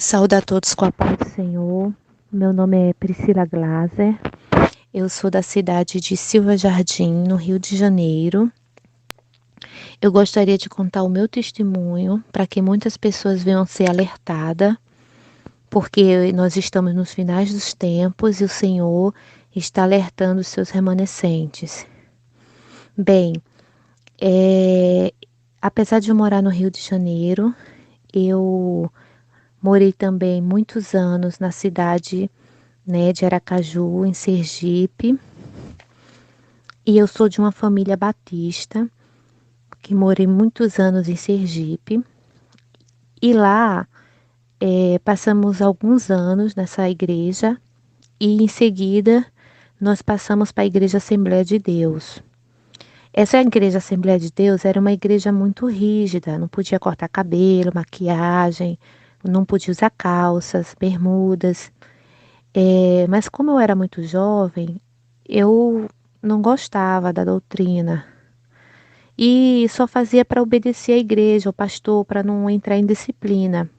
Saúde a todos com a paz do Senhor. Meu nome é Priscila Glaser. Eu sou da cidade de Silva Jardim, no Rio de Janeiro. Eu gostaria de contar o meu testemunho para que muitas pessoas venham ser alertadas, porque nós estamos nos finais dos tempos e o Senhor está alertando os seus remanescentes. Bem, apesar de eu morar no Rio de Janeiro, eu morei também muitos anos na cidade, né, de Aracaju, em Sergipe. E eu sou de uma família batista, que morei muitos anos em Sergipe. E lá passamos alguns anos nessa igreja e em seguida nós passamos para a Igreja Assembleia de Deus. Essa Igreja Assembleia de Deus era uma igreja muito rígida, não podia cortar cabelo, maquiagem, não podia usar calças, bermudas. Mas como eu era muito jovem, eu não gostava da doutrina e só fazia para obedecer à igreja, ao pastor, para não entrar em disciplina.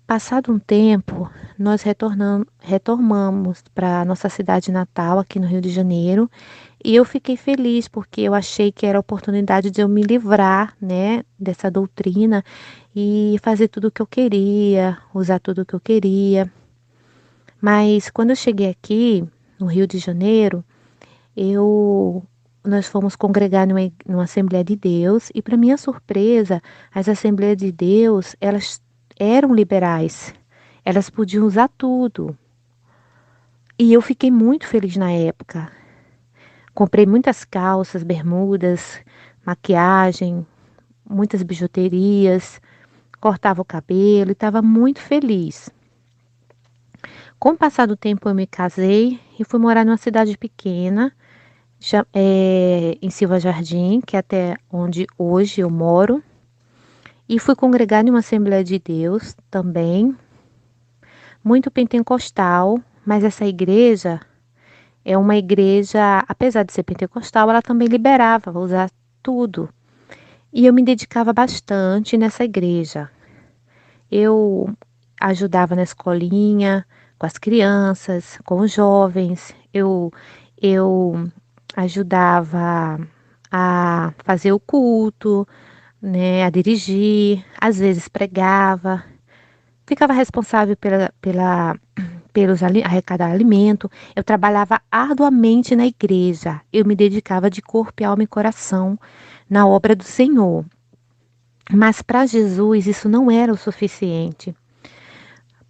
Passado um tempo, nós retornamos para a nossa cidade natal, aqui no Rio de Janeiro, e eu fiquei feliz porque eu achei que era a oportunidade de eu me livrar, né, dessa doutrina e fazer tudo o que eu queria, usar tudo o que eu queria. Mas quando eu cheguei aqui, no Rio de Janeiro, eu nós fomos congregar numa Assembleia de Deus e, para minha surpresa, as Assembleias de Deus, elas eram liberais. Elas podiam usar tudo. E eu fiquei muito feliz na época. Comprei muitas calças, bermudas, maquiagem, muitas bijuterias, cortava o cabelo e estava muito feliz. Com o passar do tempo, eu me casei e fui morar numa cidade pequena, em Silva Jardim, que é até onde hoje eu moro, e fui congregar em uma Assembleia de Deus também, muito pentecostal, mas essa igreja é uma igreja, apesar de ser pentecostal, ela também liberava, vou usar tudo. E eu me dedicava bastante nessa igreja. Eu ajudava na escolinha, com as crianças, com os jovens, eu ajudava a fazer o culto, né, a dirigir, às vezes pregava, ficava responsável arrecadar alimento. Eu trabalhava arduamente na igreja, eu me dedicava de corpo, alma e coração na obra do Senhor. Mas para Jesus isso não era o suficiente.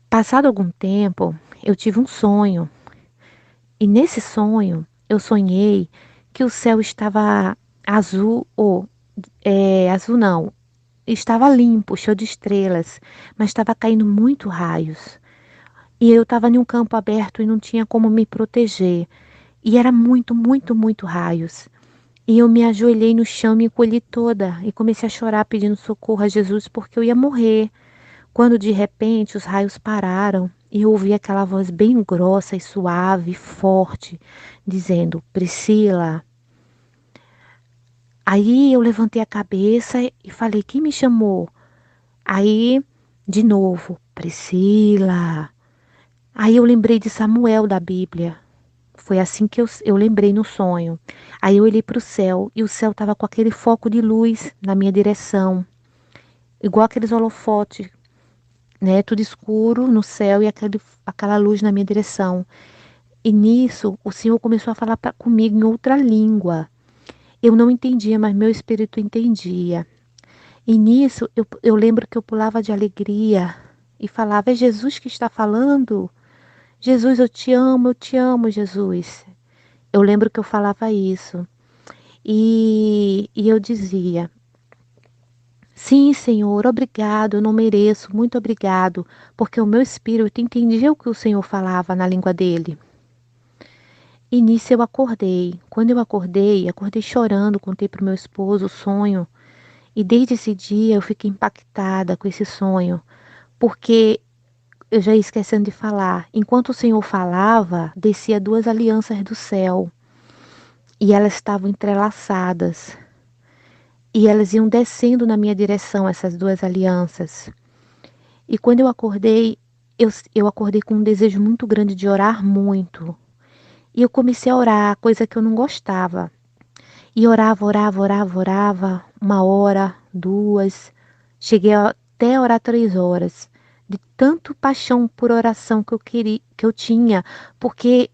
Passado algum tempo, eu tive um sonho. E nesse sonho, eu sonhei que o céu estava azul, ou azul não, estava limpo, cheio de estrelas, mas estava caindo muito raios. E eu estava em um campo aberto e não tinha como me proteger. E era muito, muito, muito raios. E eu me ajoelhei no chão, me encolhi toda e comecei a chorar pedindo socorro a Jesus porque eu ia morrer. Quando de repente os raios pararam e eu ouvi aquela voz bem grossa e suave, forte, dizendo: Priscila. Aí eu levantei a cabeça e falei: quem me chamou? Aí, de novo: Priscila. Aí eu lembrei de Samuel da Bíblia. Foi assim que eu lembrei no sonho. Aí eu olhei para o céu e o céu estava com aquele foco de luz na minha direção, igual aqueles holofotes, né? Tudo escuro no céu e aquela luz na minha direção. E nisso o Senhor começou a falar comigo em outra língua. Eu não entendia, mas meu espírito entendia. E nisso eu lembro que eu pulava de alegria e falava: é Jesus que está falando? Jesus, eu te amo, Jesus. Eu lembro que eu falava isso. E eu dizia: sim, Senhor, obrigado, eu não mereço, muito obrigado, porque o meu espírito entendia o que o Senhor falava na língua dele. E nisso eu acordei. Quando eu acordei, acordei chorando, contei para o meu esposo o sonho. E desde esse dia eu fiquei impactada com esse sonho, porque eu já ia esquecendo de falar. Enquanto o Senhor falava, descia duas alianças do céu e elas estavam entrelaçadas. E elas iam descendo na minha direção, essas duas alianças. E quando eu acordei, eu acordei com um desejo muito grande de orar muito. E eu comecei a orar, coisa que eu não gostava. E orava, orava, orava, orava, 1 hora, 2. Cheguei até a orar 3 horas. De tanto paixão por oração que eu queria, que eu tinha, porque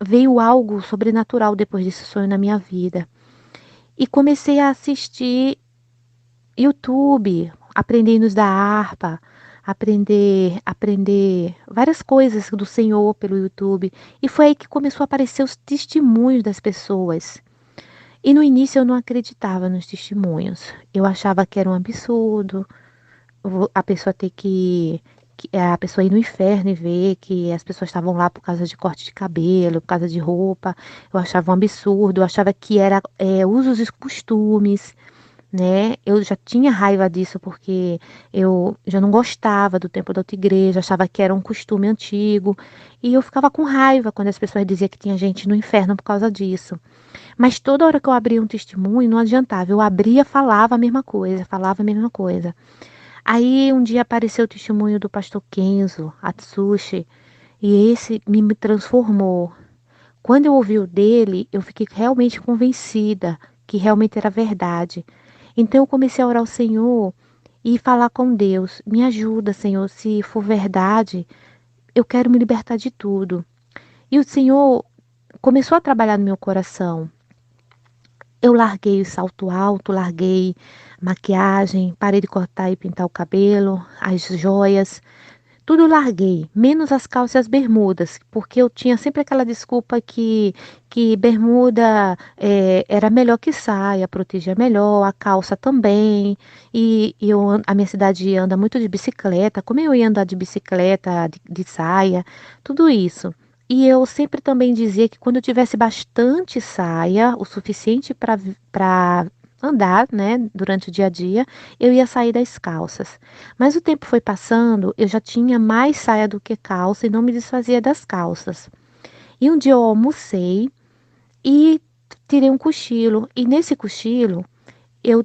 veio algo sobrenatural depois desse sonho na minha vida. E comecei a assistir YouTube, aprender hinos da harpa, aprender várias coisas do Senhor pelo YouTube. E foi aí que começou a aparecer os testemunhos das pessoas. E no início eu não acreditava nos testemunhos. Eu achava que era um absurdo a pessoa ter a pessoa ir no inferno e ver que as pessoas estavam lá por causa de corte de cabelo, por causa de roupa. Eu achava um absurdo, eu achava que era usos e costumes, né? Eu já tinha raiva disso porque eu já não gostava do tempo da outra igreja, achava que era um costume antigo. E eu ficava com raiva quando as pessoas diziam que tinha gente no inferno por causa disso. Mas toda hora que eu abria um testemunho, não adiantava. Eu abria, falava a mesma coisa, falava a mesma coisa. Aí um dia apareceu o testemunho do pastor Kenzo Atsushi, e esse me transformou. Quando eu ouvi o dele, eu fiquei realmente convencida que realmente era verdade. Então eu comecei a orar ao Senhor e falar com Deus: me ajuda, Senhor, se for verdade, eu quero me libertar de tudo. E o Senhor começou a trabalhar no meu coração. Eu larguei o salto alto, larguei maquiagem, parei de cortar e pintar o cabelo, as joias, tudo eu larguei, menos as calças e as bermudas, porque eu tinha sempre aquela desculpa que bermuda era melhor que saia, protegia melhor, a calça também, a minha cidade anda muito de bicicleta, como eu ia andar de bicicleta, de saia, tudo isso. E eu sempre também dizia que quando eu tivesse bastante saia, o suficiente para andar, né, durante o dia a dia, eu ia sair das calças. Mas o tempo foi passando, eu já tinha mais saia do que calça e não me desfazia das calças. E um dia eu almocei e tirei um cochilo. E nesse cochilo, eu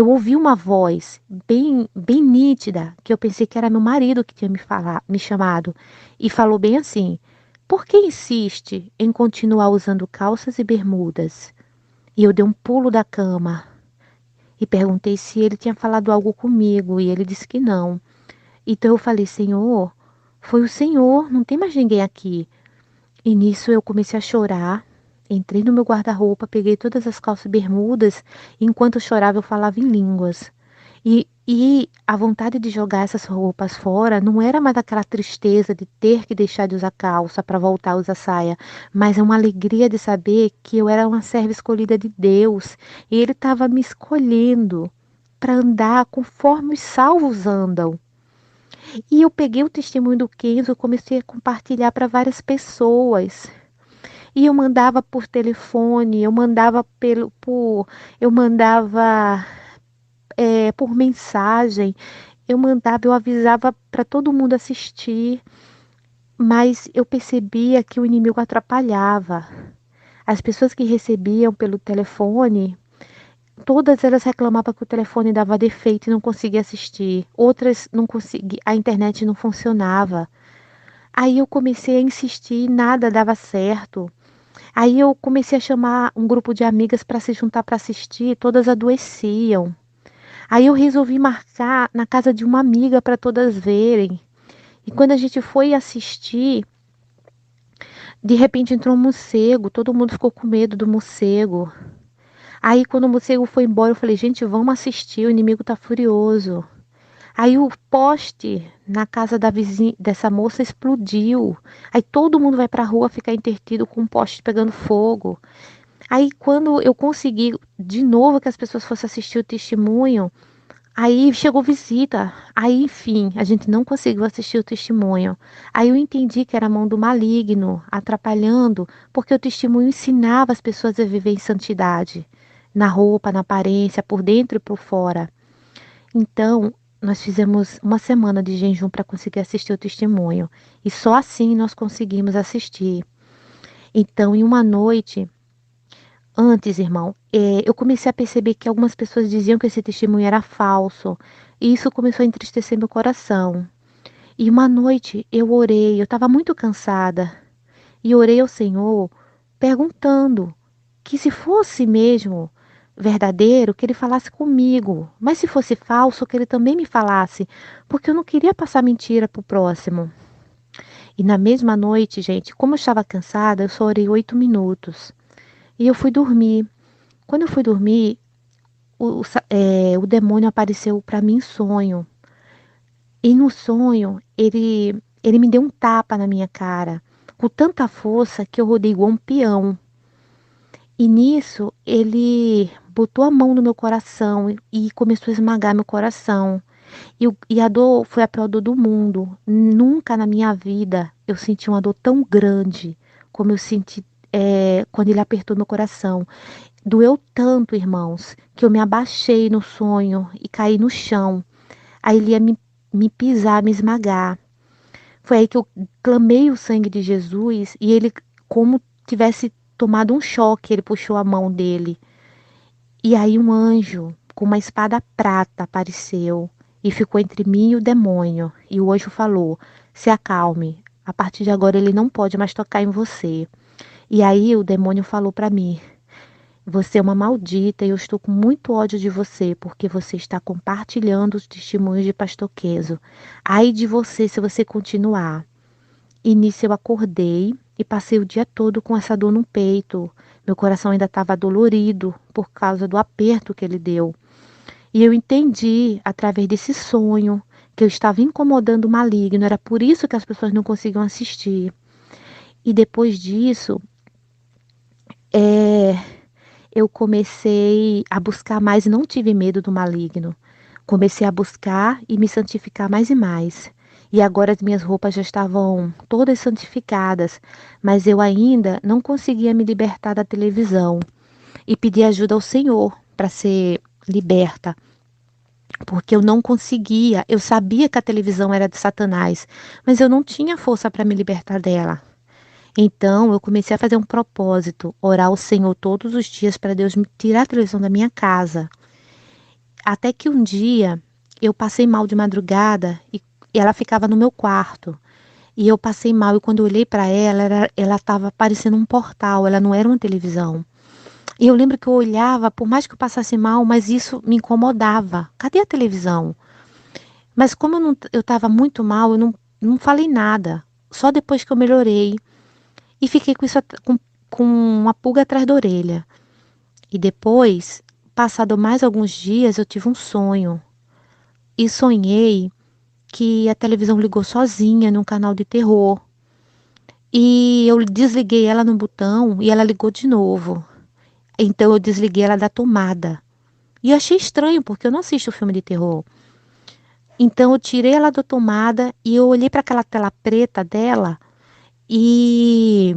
ouvi uma voz bem nítida, que eu pensei que era meu marido que tinha me chamado, e falou bem assim: "Por que insiste em continuar usando calças e bermudas?" E eu dei um pulo da cama e perguntei se ele tinha falado algo comigo, e ele disse que não. Então eu falei: "Senhor, foi o Senhor, não tem mais ninguém aqui." E nisso eu comecei a chorar. Entrei no meu guarda-roupa, peguei todas as calças e bermudas, e enquanto eu chorava eu falava em línguas. E a vontade de jogar essas roupas fora não era mais aquela tristeza de ter que deixar de usar calça para voltar a usar saia, mas é uma alegria de saber que eu era uma serva escolhida de Deus e Ele estava me escolhendo para andar conforme os salvos andam. E eu peguei o testemunho do Kenzo, eu comecei a compartilhar para várias pessoas. E eu mandava por telefone, eu mandava por mensagem, eu avisava para todo mundo assistir, mas eu percebia que o inimigo atrapalhava. As pessoas que recebiam pelo telefone, todas elas reclamavam que o telefone dava defeito e não conseguia assistir. Outras não conseguia, a internet não funcionava. Aí eu comecei a insistir e nada dava certo. Aí eu comecei a chamar um grupo de amigas para se juntar para assistir, todas adoeciam. Aí eu resolvi marcar na casa de uma amiga para todas verem. E quando a gente foi assistir, de repente entrou um morcego, todo mundo ficou com medo do morcego. Aí quando o morcego foi embora, eu falei: "Gente, vamos assistir, o inimigo tá furioso." Aí o poste na casa da vizinha dessa moça explodiu. Aí todo mundo vai para a rua ficar intertido com o poste pegando fogo. Aí quando eu consegui de novo que as pessoas fossem assistir o testemunho, aí chegou visita. Aí, enfim, a gente não conseguiu assistir o testemunho. Aí eu entendi que era a mão do maligno atrapalhando, porque o testemunho ensinava as pessoas a viver em santidade, na roupa, na aparência, por dentro e por fora. Então, nós fizemos 1 semana de jejum para conseguir assistir o testemunho. E só assim nós conseguimos assistir. Então, em uma noite, Antes, irmão, eu comecei a perceber que algumas pessoas diziam que esse testemunho era falso, e isso começou a entristecer meu coração. E uma noite eu orei, eu estava muito cansada, e orei ao Senhor perguntando que se fosse mesmo verdadeiro, que ele falasse comigo, mas se fosse falso, que ele também me falasse, porque eu não queria passar mentira para o próximo. E na mesma noite, gente, como eu estava cansada, eu só orei 8 minutos. E eu fui dormir. Quando eu fui dormir, o demônio apareceu para mim em sonho. E no sonho, ele me deu um tapa na minha cara, com tanta força que eu rodei igual um peão. E nisso, ele botou a mão no meu coração e começou a esmagar meu coração. E a dor foi a pior dor do mundo. Nunca na minha vida eu senti uma dor tão grande como eu senti quando ele apertou meu coração. Doeu tanto, irmãos, que eu me abaixei no sonho e caí no chão. Aí ele ia me pisar, me esmagar. Foi aí que eu clamei o sangue de Jesus e ele, como tivesse tomado um choque, ele puxou a mão dele. E aí um anjo com uma espada prata apareceu e ficou entre mim e o demônio. E o anjo falou: se acalme, a partir de agora ele não pode mais tocar em você. E aí o demônio falou para mim: você é uma maldita e eu estou com muito ódio de você porque você está compartilhando os testemunhos de Pastor Quezo. Ai de você se você continuar. E nisso eu acordei e passei o dia todo com essa dor no peito. Meu coração ainda estava dolorido por causa do aperto que ele deu. E eu entendi, através desse sonho, que eu estava incomodando o maligno. Era por isso que as pessoas não conseguiam assistir. E depois disso, é, eu comecei a buscar mais e não tive medo do maligno. Comecei a buscar e me santificar mais e mais. E agora as minhas roupas já estavam todas santificadas, mas eu ainda não conseguia me libertar da televisão e pedi ajuda ao Senhor para ser liberta, porque eu não conseguia. Eu sabia que a televisão era de Satanás, mas eu não tinha força para me libertar dela. Então, eu comecei a fazer um propósito, orar ao Senhor todos os dias para Deus me tirar a televisão da minha casa. Até que um dia eu passei mal de madrugada e ela ficava no meu quarto. E eu passei mal e quando eu olhei para ela, ela estava parecendo um portal, ela não era uma televisão. E eu lembro que eu olhava, por mais que eu passasse mal, mas isso me incomodava. Cadê a televisão? Mas como eu estava muito mal, eu não falei nada. Só depois que eu melhorei. E fiquei com isso com uma pulga atrás da orelha. E depois, passado mais alguns dias, eu tive um sonho. E sonhei que a televisão ligou sozinha num canal de terror. E eu desliguei ela no botão e ela ligou de novo. Então eu desliguei ela da tomada. E eu achei estranho, porque eu não assisto filme de terror. Então eu tirei ela da tomada e eu olhei para aquela tela preta dela e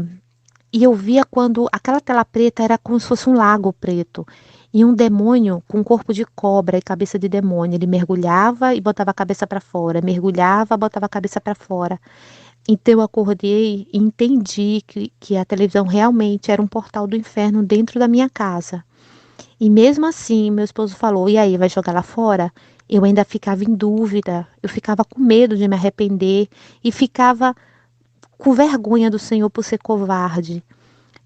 E eu via quando aquela tela preta era como se fosse um lago preto. E um demônio com corpo de cobra e cabeça de demônio. Ele mergulhava e botava a cabeça para fora. Mergulhava, botava a cabeça para fora. Então eu acordei e entendi que a televisão realmente era um portal do inferno dentro da minha casa. E mesmo assim, meu esposo falou: e aí, vai jogar lá fora? Eu ainda ficava em dúvida. Eu ficava com medo de me arrepender. E ficava com vergonha do Senhor por ser covarde.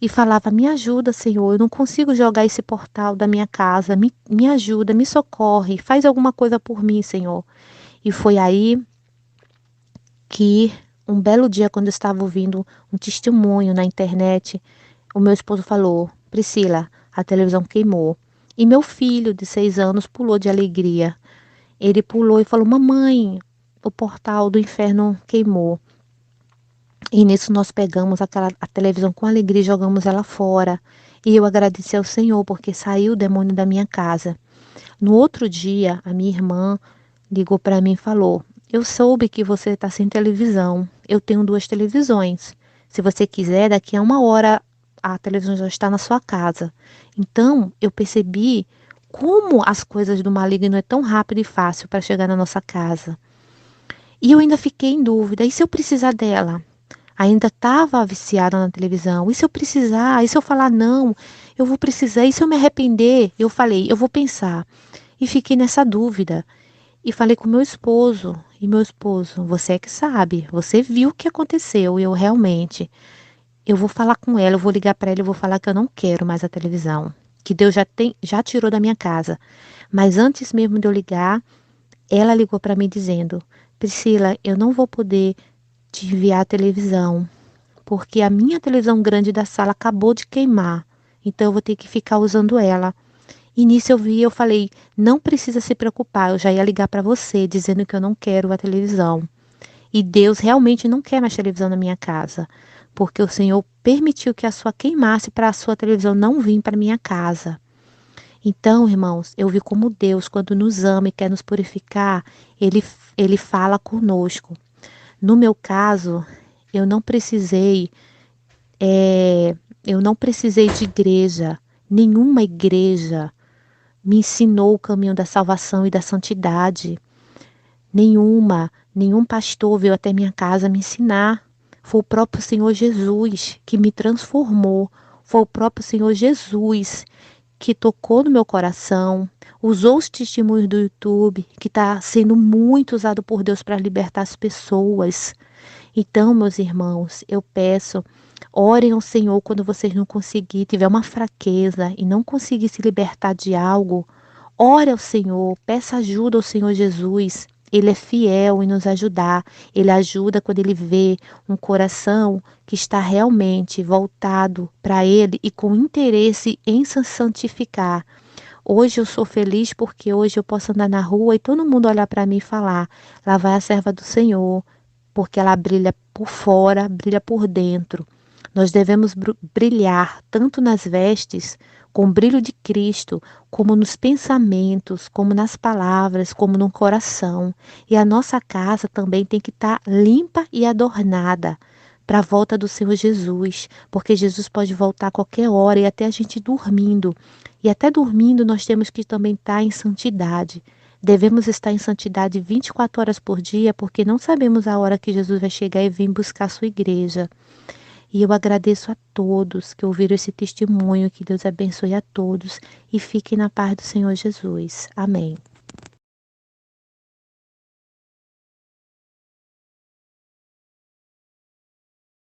E falava: me ajuda, Senhor, eu não consigo jogar esse portal da minha casa, me ajuda, me socorre, faz alguma coisa por mim, Senhor. E foi aí que, um belo dia, quando eu estava ouvindo um testemunho na internet, o meu esposo falou: Priscila, a televisão queimou. E meu filho, de 6 anos, pulou de alegria. Ele pulou e falou: mamãe, o portal do inferno queimou. E nisso nós pegamos a televisão com alegria e jogamos ela fora. E eu agradeci ao Senhor porque saiu o demônio da minha casa. No outro dia, a minha irmã ligou para mim e falou: eu soube que você está sem televisão. Eu tenho 2 televisões. Se você quiser, daqui a 1 hora a televisão já está na sua casa. Então, eu percebi como as coisas do maligno é tão rápido e fácil para chegar na nossa casa. E eu ainda fiquei em dúvida: e se eu precisar dela? ainda estava viciada na televisão. E se eu precisar? E se eu falar não? Eu vou precisar. E se eu me arrepender? Eu falei, eu vou pensar. E fiquei nessa dúvida. E falei com meu esposo. E meu esposo, você é que sabe. Você viu o que aconteceu. E eu realmente. Eu vou falar com ela, eu vou ligar para ela e vou falar que eu não quero mais a televisão. Que Deus já tirou da minha casa. Mas antes mesmo de eu ligar, ela ligou para mim dizendo: Priscila, eu não vou poder te enviar a televisão, porque a minha televisão grande da sala acabou de queimar. Então eu vou ter que ficar usando ela. E nisso eu falei: não precisa se preocupar, eu já ia ligar para você dizendo que eu não quero a televisão. E Deus realmente não quer mais televisão na minha casa, porque o Senhor permitiu que a sua queimasse para a sua televisão não vir para minha casa. Então, irmãos, eu vi como Deus, quando nos ama e quer nos purificar, ele fala conosco. No meu caso, eu não precisei, eu não precisei de igreja. Nenhuma igreja me ensinou o caminho da salvação e da santidade. Nenhum pastor veio até minha casa me ensinar. Foi o próprio Senhor Jesus que me transformou. Foi o próprio Senhor Jesus que tocou no meu coração, usou os testemunhos do YouTube, que está sendo muito usado por Deus para libertar as pessoas. Então, meus irmãos, eu peço, orem ao Senhor quando vocês não conseguirem, tiver uma fraqueza e não conseguir se libertar de algo, ore ao Senhor, peça ajuda ao Senhor Jesus. Ele é fiel em nos ajudar. Ele ajuda quando ele vê um coração que está realmente voltado para ele e com interesse em se santificar. Hoje eu sou feliz porque hoje eu posso andar na rua e todo mundo olhar para mim e falar: lá vai a serva do Senhor, porque ela brilha por fora, brilha por dentro. Nós devemos brilhar tanto nas vestes, com o brilho de Cristo, como nos pensamentos, como nas palavras, como no coração. E a nossa casa também tem que estar limpa e adornada para a volta do Senhor Jesus, porque Jesus pode voltar a qualquer hora e até a gente dormindo. E até dormindo nós temos que também estar em santidade. Devemos estar em santidade 24 horas por dia, porque não sabemos a hora que Jesus vai chegar e vir buscar a sua igreja. E eu agradeço a todos que ouviram esse testemunho, que Deus abençoe a todos e fiquem na paz do Senhor Jesus. Amém.